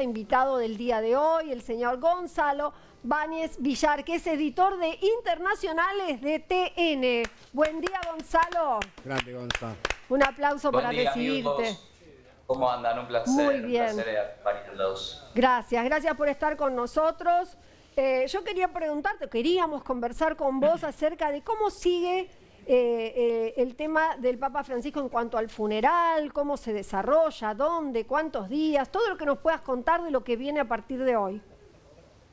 Invitado del día de hoy, el señor Gonzalo Báñez Villar, que es editor de Internacionales de TN. Buen día, Gonzalo. Grande, Gonzalo. Un aplauso para recibirte. Amigos. ¿Cómo andan? Un placer. Muy bien. Un placer acompañarlos. Gracias por estar con nosotros. Yo quería preguntarte, queríamos conversar con vos acerca de cómo sigue el tema del Papa Francisco en cuanto al funeral, cómo se desarrolla, dónde, cuántos días, todo lo que nos puedas contar de lo que viene a partir de hoy.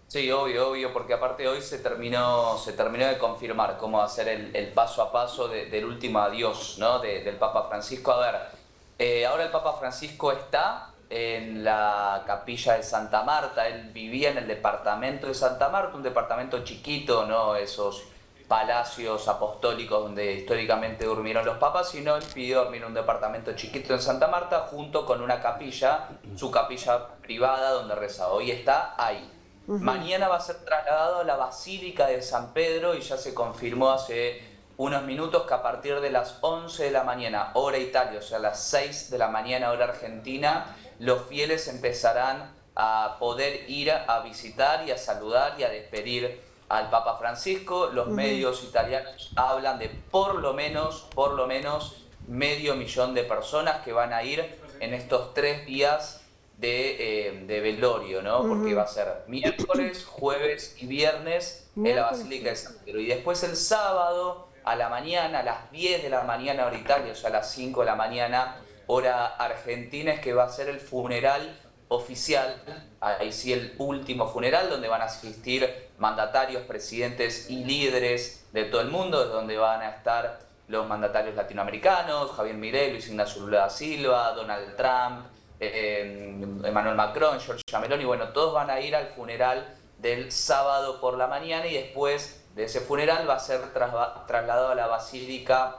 Sí, obvio, porque aparte hoy se terminó de confirmar cómo va a ser el paso a paso del último adiós, ¿no? del Papa Francisco. A ver, ahora el Papa Francisco está en la capilla de Santa Marta. Él vivía en el departamento de Santa Marta, un departamento chiquito, ¿no? Esos palacios apostólicos donde históricamente durmieron los papas, sino él pidió dormir en un departamento chiquito en Santa Marta junto con una capilla, su capilla privada donde reza. Hoy está ahí. Mañana va a ser trasladado a la Basílica de San Pedro y ya se confirmó hace unos minutos que a partir de las 11 de la mañana, hora Italia, o sea, las 6 de la mañana, hora Argentina, los fieles empezarán a poder ir a visitar y a saludar y a despedir al Papa Francisco. Los medios italianos hablan de por lo menos 500.000 de personas que van a ir en estos 3 días de velorio, ¿no? Porque va a ser miércoles, jueves y viernes en la Basílica de San Pedro. Y después el sábado a la mañana, a las 10 de la mañana hora Italia, o sea, a las 5 de la mañana hora Argentina, es que va a ser el funeral oficial, ahí sí el último funeral, donde van a asistir mandatarios, presidentes y líderes de todo el mundo, donde van a estar los mandatarios latinoamericanos, Javier Milei, Luis Ignacio Lula da Silva, Donald Trump, Emmanuel Macron, Giorgia Meloni. Bueno, todos van a ir al funeral del sábado por la mañana y después de ese funeral va a ser trasladado a la Basílica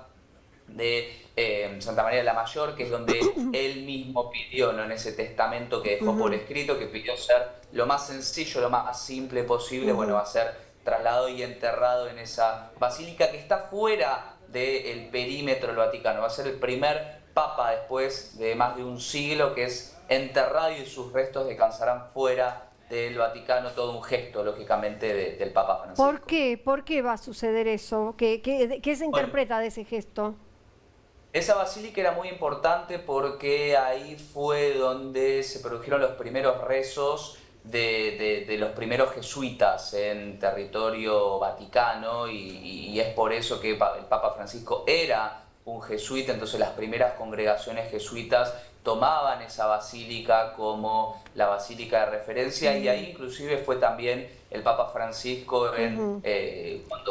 de Santa María de la Mayor, que es donde él mismo pidió, ¿no? En ese testamento que dejó por escrito, que pidió ser lo más sencillo, lo más simple posible. Bueno, va a ser trasladado y enterrado en esa basílica que está fuera del perímetro del Vaticano. Va a ser el primer papa después de más de un siglo que es enterrado y sus restos descansarán fuera del Vaticano. Todo un gesto, lógicamente, del Papa Francisco. ¿Por qué va a suceder eso? ¿Qué se interpreta de ese gesto? Esa basílica era muy importante porque ahí fue donde se produjeron los primeros rezos de los primeros jesuitas en territorio vaticano y es por eso que el Papa Francisco era un jesuita. Entonces las primeras congregaciones jesuitas tomaban esa basílica como la basílica de referencia y ahí inclusive fue también el Papa Francisco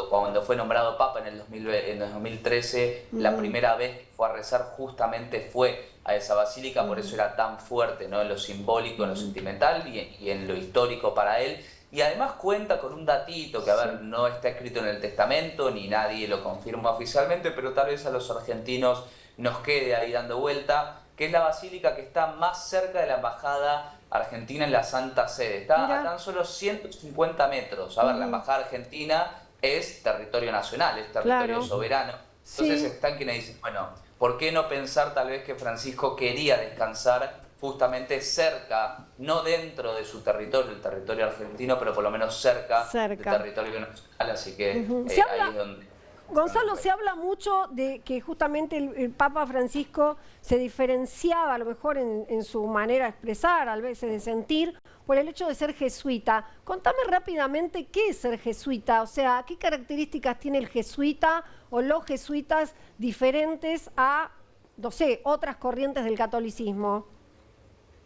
cuando fue nombrado Papa en el 2013, la primera vez que fue a rezar justamente fue a esa basílica. Por eso era tan fuerte, ¿no? En lo simbólico, en lo sentimental y en lo histórico para él. Y además cuenta con un datito que, a ver, no está escrito en el testamento, ni nadie lo confirma oficialmente, pero tal vez a los argentinos nos quede ahí dando vuelta, que es la basílica que está más cerca de la embajada argentina en la Santa Sede. Está a tan solo 150 metros. A ver, la embajada argentina es territorio nacional, es territorio soberano. Entonces están quienes dicen, bueno, ¿por qué no pensar tal vez que Francisco quería descansar justamente cerca, no dentro de su territorio, el territorio argentino, pero por lo menos cerca. Del territorio nacional? Así que ahí es donde... Gonzalo, se habla mucho de que justamente el Papa Francisco se diferenciaba a lo mejor en su manera de expresar, a veces de sentir, por el hecho de ser jesuita. Contame rápidamente qué es ser jesuita, o sea, qué características tiene el jesuita o los jesuitas diferentes a, no sé, otras corrientes del catolicismo.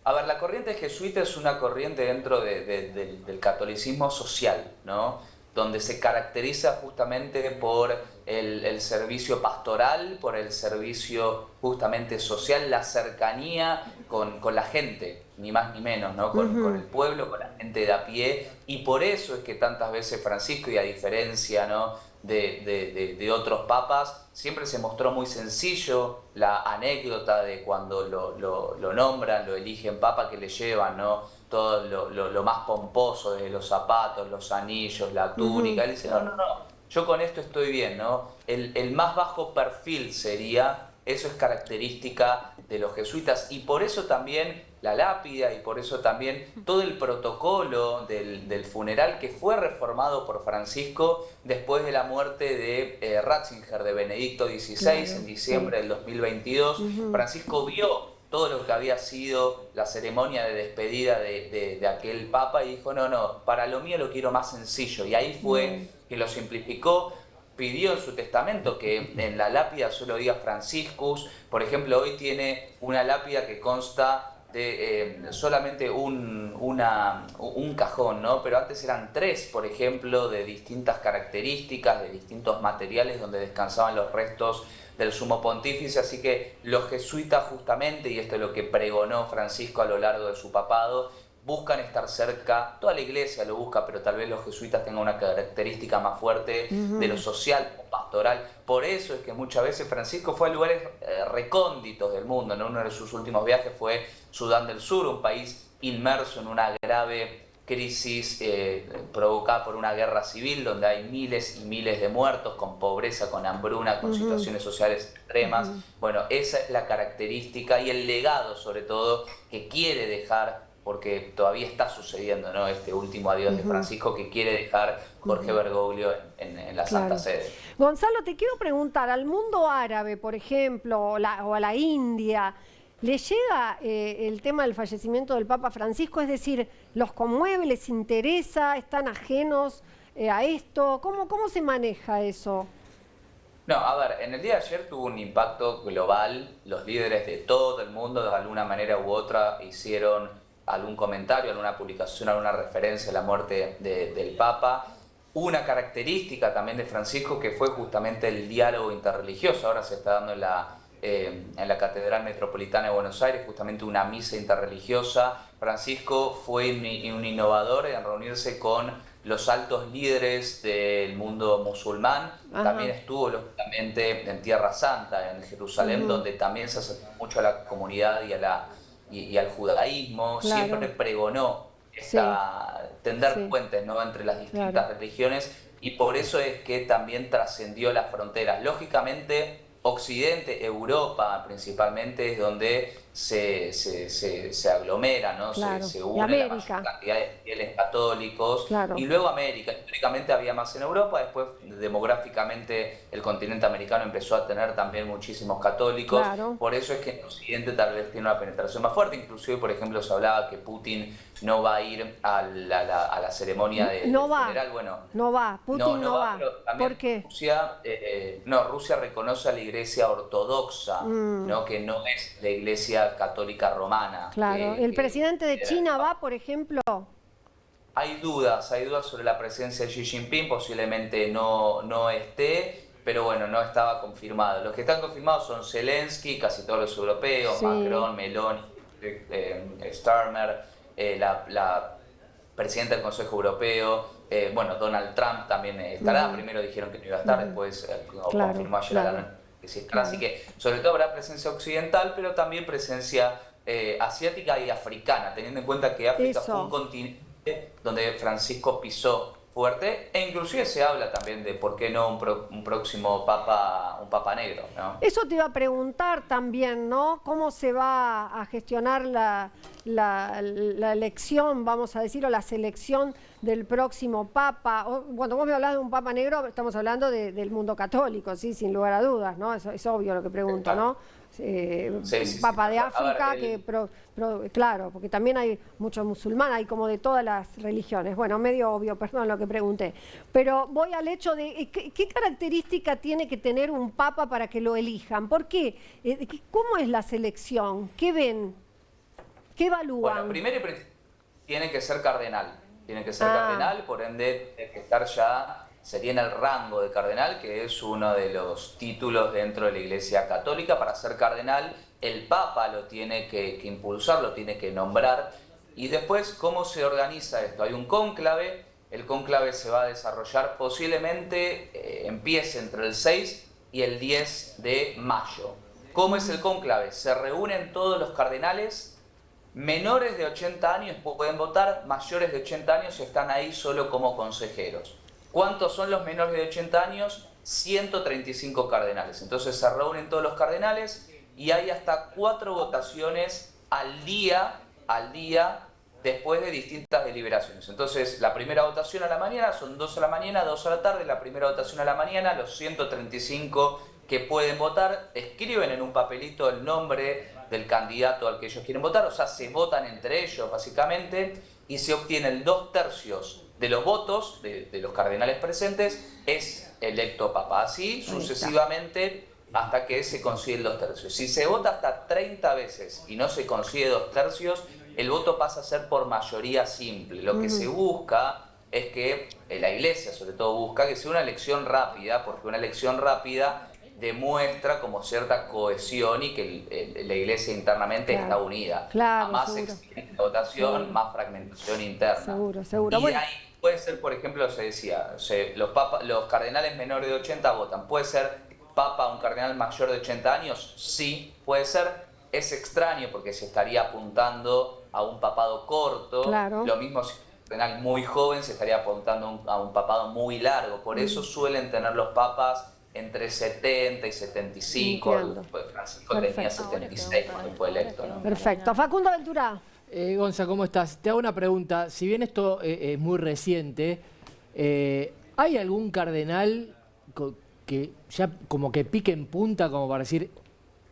A ver, la corriente jesuita es una corriente dentro del catolicismo social, ¿no? Donde se caracteriza justamente por el servicio pastoral, por el servicio justamente social, la cercanía con la gente, ni más ni menos, ¿no? Con el pueblo, con la gente de a pie. Y por eso es que tantas veces Francisco, y a diferencia, ¿no?, de otros papas, siempre se mostró muy sencillo. La anécdota de cuando lo nombran, lo eligen papa, que le llevan, ¿no?, todo lo más pomposo, desde los zapatos, los anillos, la túnica. Él dice, no, yo con esto estoy bien, ¿no? El más bajo perfil sería, eso es característica de los jesuitas, y por eso también la lápida y por eso también todo el protocolo del funeral que fue reformado por Francisco después de la muerte de Ratzinger, de Benedicto XVI, en diciembre del 2022. Francisco vio todo lo que había sido la ceremonia de despedida de aquel papa y dijo, no, para lo mío lo quiero más sencillo. Y ahí fue que lo simplificó. Pidió en su testamento que en la lápida solo diga Franciscus. Por ejemplo, hoy tiene una lápida que consta de solamente un cajón, ¿no? Pero antes eran 3, por ejemplo, de distintas características, de distintos materiales donde descansaban los restos del sumo pontífice. Así que los jesuitas justamente, y esto es lo que pregonó Francisco a lo largo de su papado, buscan estar cerca, toda la iglesia lo busca, pero tal vez los jesuitas tengan una característica más fuerte de lo social o pastoral. Por eso es que muchas veces Francisco fue a lugares recónditos del mundo, ¿no? Uno de sus últimos viajes fue Sudán del Sur, un país inmerso en una grave crisis provocada por una guerra civil, donde hay miles y miles de muertos, con pobreza, con hambruna, con situaciones sociales extremas. Bueno, esa es la característica y el legado, sobre todo, que quiere dejar, porque todavía está sucediendo, ¿no? Este último adiós de Francisco que quiere dejar Jorge Bergoglio en la Santa Sede. Gonzalo, te quiero preguntar, al mundo árabe, por ejemplo, o a la India, ¿le llega el tema del fallecimiento del Papa Francisco? Es decir, ¿los conmueve, les interesa, están ajenos a esto? ¿Cómo se maneja eso? No, a ver, en el día de ayer tuvo un impacto global. Los líderes de todo el mundo, de alguna manera u otra, hicieron algún comentario, alguna publicación, alguna referencia a la muerte del Papa. Una característica también de Francisco que fue justamente el diálogo interreligioso. Ahora se está dando en la Catedral Metropolitana de Buenos Aires justamente una misa interreligiosa. Francisco fue un innovador en reunirse con los altos líderes del mundo musulmán. También estuvo lógicamente en Tierra Santa, en Jerusalén, donde también se acercó mucho a la comunidad y al judaísmo. Siempre pregonó tender puentes, ¿no? Entre las distintas religiones, y por eso es que también trascendió las fronteras. Lógicamente, Occidente, Europa principalmente, es donde se aglomera, ¿no? Se une la mayor cantidad de fieles católicos. Y luego América. Históricamente había más en Europa, después demográficamente el continente americano empezó a tener también muchísimos católicos. Por eso es que en Occidente tal vez tiene una penetración más fuerte. Inclusive, por ejemplo, se hablaba que Putin no va a ir a la ceremonia del funeral. Bueno, no va, Putin no va. ¿Por qué? Rusia reconoce a la Iglesia ortodoxa, ¿no? Que no es la Iglesia católica romana. ¿El presidente de China va, por ejemplo? Hay dudas sobre la presencia de Xi Jinping, posiblemente no esté, pero bueno, no estaba confirmado. Los que están confirmados son Zelensky, casi todos los europeos, Macron, Meloni, Starmer, la presidenta del Consejo Europeo, Donald Trump también estará. Primero dijeron que no iba a estar, después confirmó ayer a la noche que sí estará. Así que sobre todo habrá presencia occidental, pero también presencia asiática y africana, teniendo en cuenta que África fue un continente donde Francisco pisó fuerte, e inclusive se habla también de por qué no un próximo papa, un papa negro, ¿no? Eso te iba a preguntar también, ¿no? ¿Cómo se va a gestionar la elección, vamos a decir, o la selección del próximo papa? Cuando vos me hablas de un papa negro, estamos hablando del mundo católico, sí, sin lugar a dudas, ¿no? Eso es obvio lo que pregunto, ¿no? Papa de África, claro, porque también hay muchos musulmanes, hay como de todas las religiones. Bueno, medio obvio, perdón lo que pregunté. Pero voy al hecho de qué característica tiene que tener un papa para que lo elijan. ¿Por qué? ¿Cómo es la selección? ¿Qué ven? ¿Qué evalúan? Bueno, primero tiene que ser cardenal. Tiene que ser cardenal, por ende tiene que estar ya, sería en el rango de cardenal, que es uno de los títulos dentro de la Iglesia Católica. Para ser cardenal, el Papa lo tiene que impulsar, lo tiene que nombrar. Y después, ¿cómo se organiza esto? Hay un cónclave, el cónclave se va a desarrollar posiblemente, empiece entre el 6 y el 10 de mayo. ¿Cómo es el cónclave? Se reúnen todos los cardenales. Menores de 80 años pueden votar, mayores de 80 años están ahí solo como consejeros. ¿Cuántos son los menores de 80 años? 135 cardenales. Entonces se reúnen todos los cardenales y hay hasta 4 votaciones al día al día después de distintas deliberaciones. Entonces, la primera votación a la mañana son 2 a la mañana, 2 a la tarde, la primera votación a la mañana, los 135 que pueden votar escriben en un papelito el nombre del candidato al que ellos quieren votar, o sea, se votan entre ellos básicamente y se obtienen 2/3 de los votos de los cardenales presentes, es electo papa. Así sucesivamente hasta que se consigue el 2/3. Si se vota hasta 30 veces y no se consigue 2/3, el voto pasa a ser por mayoría simple. Lo que se busca es que la Iglesia, sobre todo, busca que sea una elección rápida, porque una elección rápida demuestra como cierta cohesión y que la Iglesia internamente está unida. A más extiende la votación, más fragmentación interna. Seguro. Y de ahí puede ser, por ejemplo, se decía, los cardenales menores de 80 votan. ¿Puede ser papa un cardenal mayor de 80 años? Sí, puede ser. Es extraño porque se estaría apuntando a un papado corto. Lo mismo si un cardenal muy joven se estaría apuntando a un papado muy largo. Por eso suelen tener los papas entre 70 y 75. Francisco tenía 76 cuando fue electo, ¿no? Perfecto. Facundo Ventura. Gonza, ¿cómo estás? Te hago una pregunta. Si bien esto es muy reciente, ¿hay algún cardenal que ya como que pique en punta como para decir,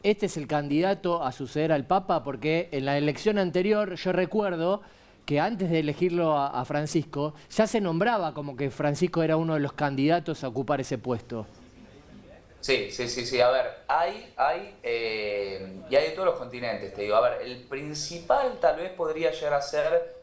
este es el candidato a suceder al Papa? Porque en la elección anterior yo recuerdo que antes de elegirlo a Francisco, ya se nombraba como que Francisco era uno de los candidatos a ocupar ese puesto. Sí. A ver, y hay de todos los continentes, te digo. A ver, el principal tal vez podría llegar a ser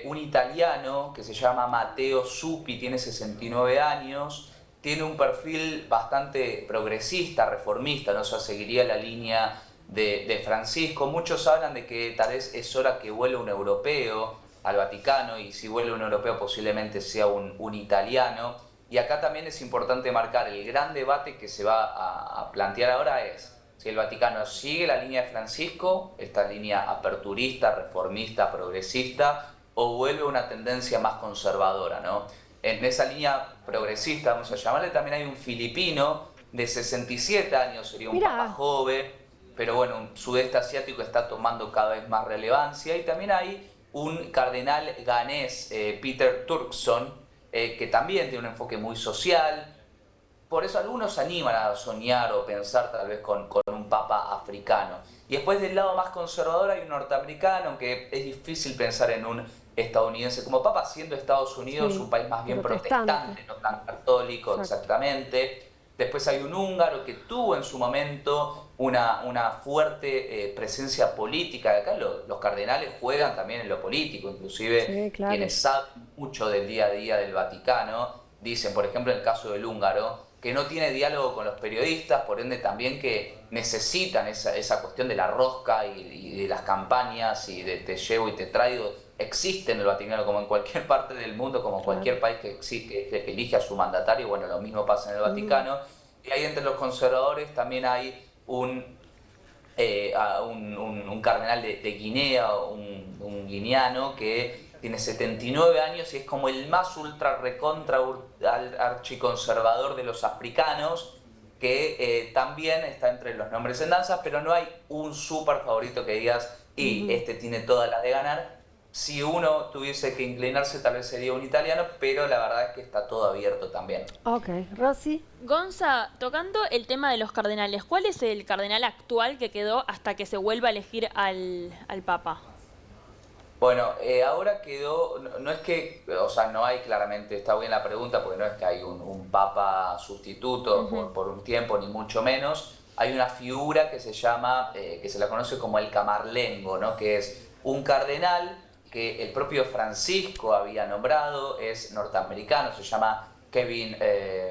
un italiano que se llama Matteo Zuppi, tiene 69 años, tiene un perfil bastante progresista, reformista, ¿no? O sea, seguiría la línea de Francisco. Muchos hablan de que tal vez es hora que vuelva un europeo al Vaticano, y si vuelve un europeo posiblemente sea un italiano. Y acá también es importante marcar el gran debate que se va a plantear ahora es si el Vaticano sigue la línea de Francisco, esta línea aperturista, reformista, progresista, o vuelve una tendencia más conservadora, ¿no? En esa línea progresista, vamos a llamarle, también hay un filipino de 67 años, sería un papa joven, pero bueno, un sudeste asiático está tomando cada vez más relevancia. Y también hay un cardenal ganés, Peter Turkson, que también tiene un enfoque muy social. Por eso algunos se animan a soñar o pensar tal vez con un papa africano. Y después del lado más conservador hay un norteamericano, aunque es difícil pensar en un estadounidense como papa, siendo Estados Unidos un país más bien protestante, no tan católico exactamente. Después hay un húngaro que tuvo en su momento una fuerte presencia política. Acá los cardenales juegan también en lo político, inclusive quienes saben mucho del día a día del Vaticano dicen, por ejemplo, en el caso del húngaro, que no tiene diálogo con los periodistas, por ende también que necesitan esa cuestión de la rosca y de las campañas y de te llevo y te traigo. Existe en el Vaticano, como en cualquier parte del mundo, como cualquier país que elige a su mandatario. Bueno, lo mismo pasa en el Vaticano. Y ahí entre los conservadores también hay un cardenal de Guinea, un guineano que tiene 79 años y es como el más ultra recontra archiconservador de los africanos, que también está entre los nombres en danzas, pero no hay un súper favorito que digas, y este tiene todas las de ganar. Si uno tuviese que inclinarse, tal vez sería un italiano, pero la verdad es que está todo abierto también. Ok, Rosy. Gonza, tocando el tema de los cardenales, ¿cuál es el cardenal actual que quedó hasta que se vuelva a elegir al Papa? Bueno, ahora quedó, no es que, o sea, no hay claramente, está bien la pregunta, porque no es que hay un papa sustituto por un tiempo, ni mucho menos. Hay una figura que se llama, que se la conoce como el camarlengo, ¿no? Que es un cardenal que el propio Francisco había nombrado, es norteamericano, se llama Kevin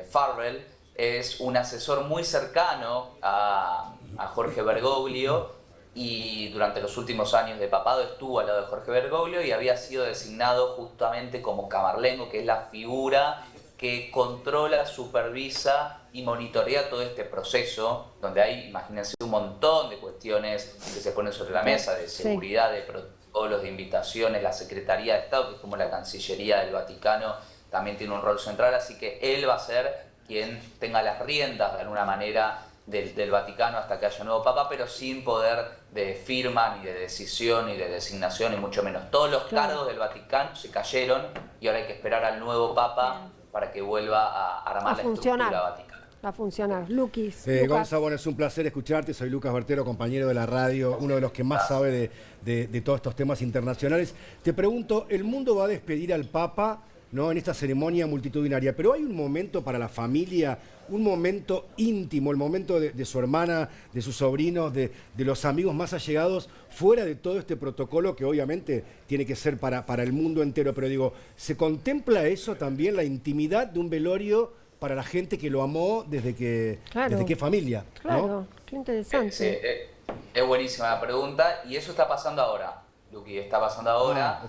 Farrell, es un asesor muy cercano a Jorge Bergoglio, y durante los últimos años de papado estuvo al lado de Jorge Bergoglio y había sido designado justamente como camarlengo, que es la figura que controla, supervisa y monitorea todo este proceso, donde hay, imagínense, un montón de cuestiones que se ponen sobre la mesa, de seguridad, de protocolos, de invitaciones. La Secretaría de Estado, que es como la Cancillería del Vaticano, también tiene un rol central, así que él va a ser quien tenga las riendas de alguna manera del Vaticano hasta que haya nuevo papa, pero sin poder de firma, ni de decisión, ni de designación, ni mucho menos. Todos los cargos del Vaticano se cayeron y ahora hay que esperar al nuevo papa para que vuelva a armar la estructura vaticana. A funcionar. Lucas. Gonza, bueno, es un placer escucharte. Soy Lucas Bertero, compañero de la radio, uno de los que más sabe de todos estos temas internacionales. Te pregunto, el mundo va a despedir al Papa, ¿no?, en esta ceremonia multitudinaria, pero hay un momento para la familia, un momento íntimo, el momento de su hermana, de sus sobrinos, de los amigos más allegados, fuera de todo este protocolo que obviamente tiene que ser para el mundo entero. Pero digo, ¿se contempla eso también, la intimidad de un velorio para la gente que lo amó desde que familia? Claro, ¿no? qué interesante. Es buenísima la pregunta y eso está pasando ahora, Luqui, está pasando ahora.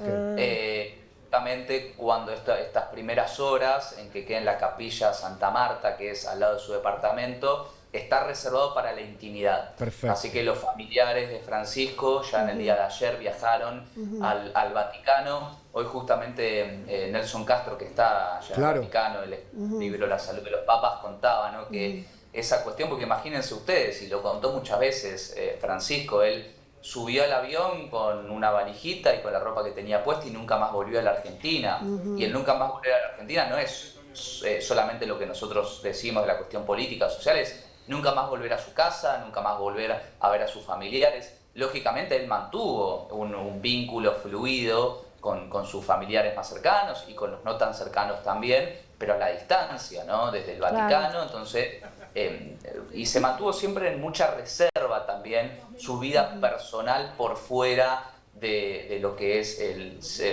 Justamente cuando estas primeras horas en que queda en la capilla Santa Marta, que es al lado de su departamento, está reservado para la intimidad. Perfecto. Así que los familiares de Francisco ya en el día de ayer viajaron al Vaticano. Hoy justamente Nelson Castro, que está allá en el Vaticano, el libro La Salud de los Papas, contaba, ¿no?, que esa cuestión, porque imagínense ustedes, y lo contó muchas veces Francisco, él subió al avión con una valijita y con la ropa que tenía puesta y nunca más volvió a la Argentina. Y el nunca más volver a la Argentina no es solamente lo que nosotros decimos de la cuestión política, social, es nunca más volver a su casa, nunca más volver a ver a sus familiares. Lógicamente él mantuvo un vínculo fluido con sus familiares más cercanos y con los no tan cercanos también, pero a la distancia, ¿no?, desde el Vaticano. Entonces, y se mantuvo siempre en mucha reserva también su vida personal por fuera de lo que es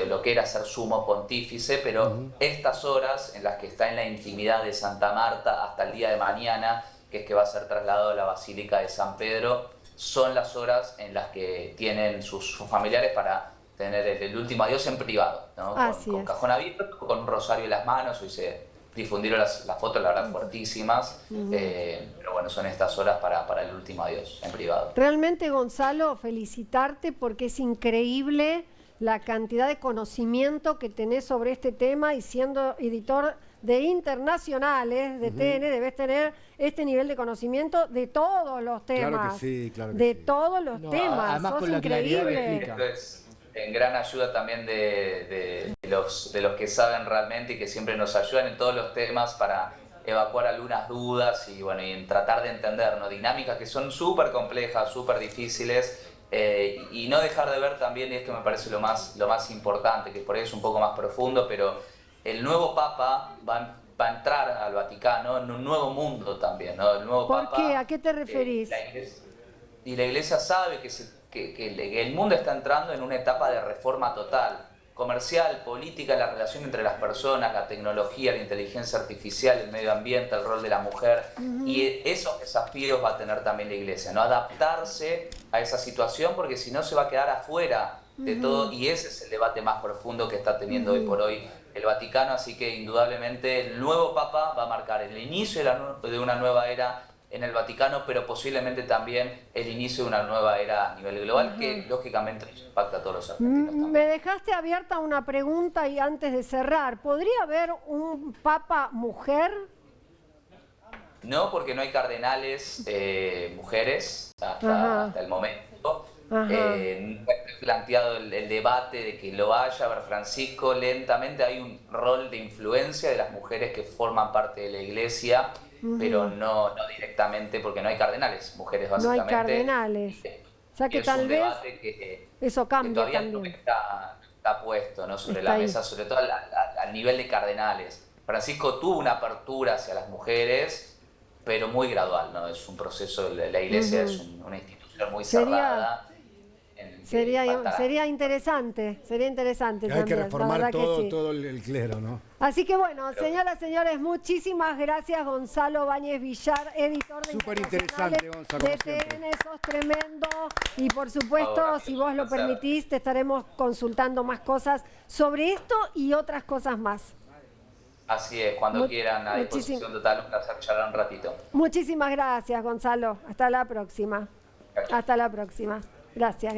lo que era ser sumo pontífice, pero estas horas en las que está en la intimidad de Santa Marta hasta el día de mañana, que es que va a ser trasladado a la Basílica de San Pedro, son las horas en las que tienen sus familiares para tener el último adiós en privado, ¿no? Con cajón abierto, con un rosario en las manos. Hoy se difundieron las fotos, la verdad, fuertísimas, pero bueno, son estas horas para el último adiós en privado. Realmente, Gonzalo, felicitarte porque es increíble la cantidad de conocimiento que tenés sobre este tema, y siendo editor de internacionales de TN, debes tener este nivel de conocimiento de todos los temas. Claro que sí, claro que de sí. todos los temas. Además, sos con la claridad que increíble. explica. Entonces, en gran ayuda también de los que saben realmente y que siempre nos ayudan en todos los temas para evacuar algunas dudas y bueno, y en tratar de entender, ¿no?, dinámicas que son súper complejas, súper difíciles, y no dejar de ver también, y esto me parece lo más importante, que por ahí es un poco más profundo, pero el nuevo Papa va a entrar al Vaticano en un nuevo mundo también, ¿no? El nuevo ¿Por Papa, qué? ¿A qué te referís? La Iglesia sabe que el mundo está entrando en una etapa de reforma total, comercial, política, la relación entre las personas, la tecnología, la inteligencia artificial, el medio ambiente, el rol de la mujer, y esos desafíos va a tener también la Iglesia, ¿no? Adaptarse a esa situación, porque si no se va a quedar afuera de todo, y ese es el debate más profundo que está teniendo hoy por hoy el Vaticano. Así que indudablemente el nuevo Papa va a marcar el inicio de una nueva era en el Vaticano, pero posiblemente también el inicio de una nueva era a nivel global, que lógicamente nos impacta a todos los argentinos también. Me dejaste abierta una pregunta y antes de cerrar, ¿podría haber un Papa mujer? No, porque no hay cardenales mujeres hasta el momento. Planteado el debate de que lo haya. A ver, Francisco, lentamente hay un rol de influencia de las mujeres que forman parte de la Iglesia, pero no directamente, porque no hay cardenales mujeres, básicamente. No hay cardenales. O sea que tal vez eso cambia todavía también. No está puesto, ¿no?, sobre la mesa, sobre todo al nivel de cardenales. Francisco tuvo una apertura hacia las mujeres, pero muy gradual, ¿no? Es un proceso, la Iglesia es una institución muy cerrada. Sería interesante Hay también, que reformar la verdad que sí. todo el clero, ¿no? Así que bueno, señoras, señores, muchísimas gracias, Gonzalo Báñez Villar, editor de Súper Internacionales interesante, Gonza, como de siempre. TN, sos tremendo. Y por supuesto, si vos lo permitís, te estaremos consultando más cosas sobre esto y otras cosas más. Así es, cuando quieran, a disposición total, un placer charlar un ratito. Muchísimas gracias, Gonzalo. Hasta la próxima. Hasta la próxima. Gracias.